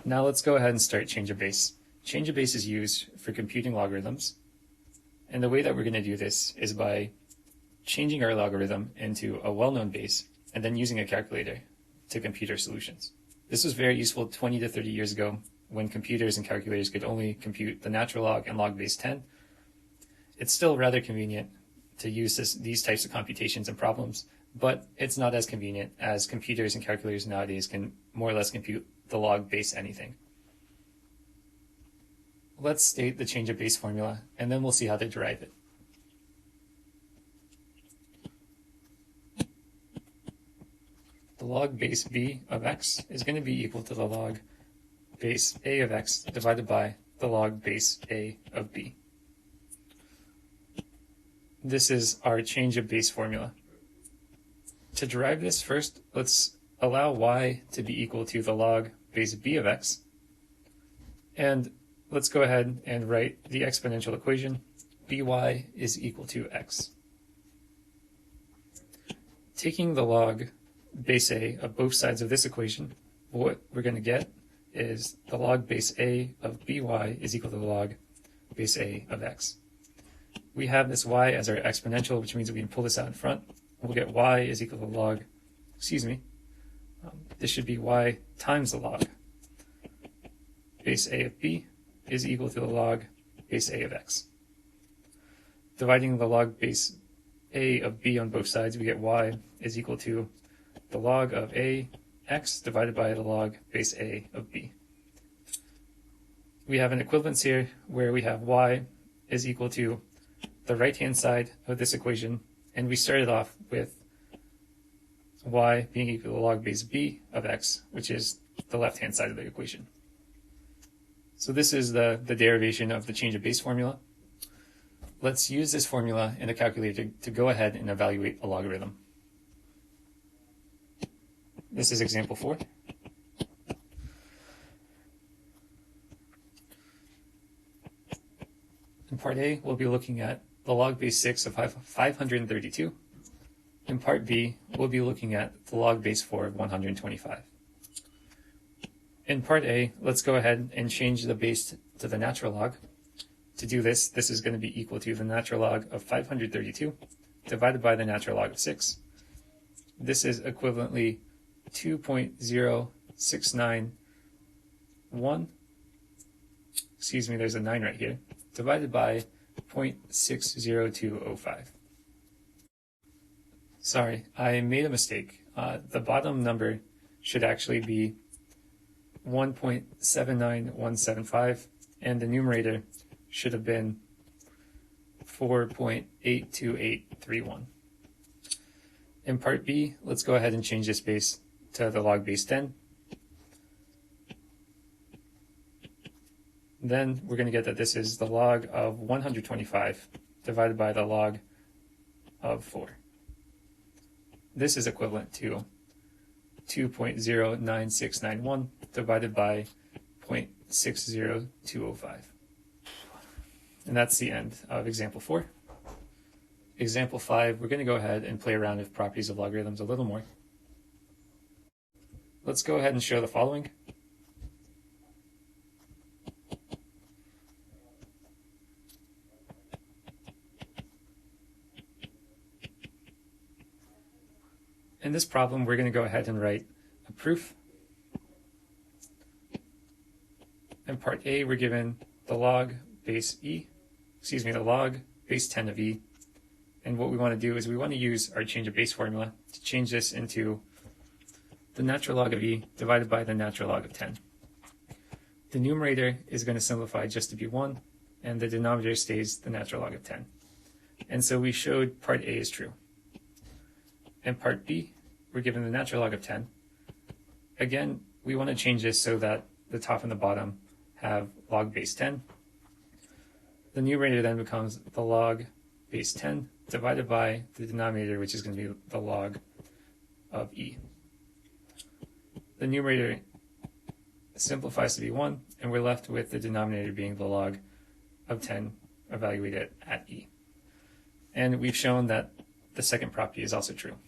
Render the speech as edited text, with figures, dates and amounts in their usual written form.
Now let's go ahead and start change of base. Change of base is used for computing logarithms. And the way that we're going to do this is by changing our logarithm into a well-known base and then using a calculator to compute our solutions. This was very useful 20 to 30 years ago when computers and calculators could only compute the natural log and log base 10. It's still rather convenient to use these types of computations and problems, but it's not as convenient as computers and calculators nowadays can more or less compute the log base anything. Let's state the change of base formula, and then we'll see how to derive it. The log base b of x is going to be equal to the log base a of x divided by the log base a of b. This is our change of base formula. To derive this, first, let's allow y to be equal to the log base b of x. And let's go ahead and write the exponential equation. By is equal to x. Taking the log base a of both sides of this equation, what we're going to get is the log base a of by is equal to the log base a of x. We have this y as our exponential, which means we can pull this out in front. We'll get y is equal to the log, this should be y times the log base a of b is equal to the log base a of x. Dividing the log base a of b on both sides, we get y is equal to the log of a x divided by the log base a of b. We have an equivalence here where we have y is equal to the right-hand side of this equation, and we started off with y being equal to the log base b of x, which is the left-hand side of the equation. So this is the derivation of the change of base formula. Let's use this formula in a calculator to go ahead and evaluate a logarithm. This is example 4. In part A, we'll be looking at the log base 6 of 532. In part B, we'll be looking at the log base 4 of 125. In part A, let's go ahead and change the base to the natural log. To do this, this is going to be equal to the natural log of 532 divided by the natural log of 6. This is equivalently 2.0691, there's a 9 right here, divided by 0.60205. Sorry, I made a mistake. The bottom number should actually be 1.79175, and the numerator should have been 4.82831. In part B, let's go ahead and change this base to the log base 10. Then we're going to get that this is the log of 125 divided by the log of 4. This is equivalent to 2.09691 divided by 0.60205. And that's the end of example 4. Example 5, we're going to go ahead and play around with properties of logarithms a little more. Let's go ahead and show the following. In this problem, we're going to go ahead and write a proof. In part A, we're given the log base the log base 10 of e. And what we want to do is we want to use our change of base formula to change this into the natural log of e divided by the natural log of 10. The numerator is going to simplify just to be 1, and the denominator stays the natural log of 10. And so we showed part A is true. In part B, we're given the natural log of 10. Again, we want to change this so that the top and the bottom have log base 10. The numerator then becomes the log base 10 divided by the denominator, which is going to be the log of e. The numerator simplifies to be 1, and we're left with the denominator being the log of 10 evaluated at e. And we've shown that the second property is also true.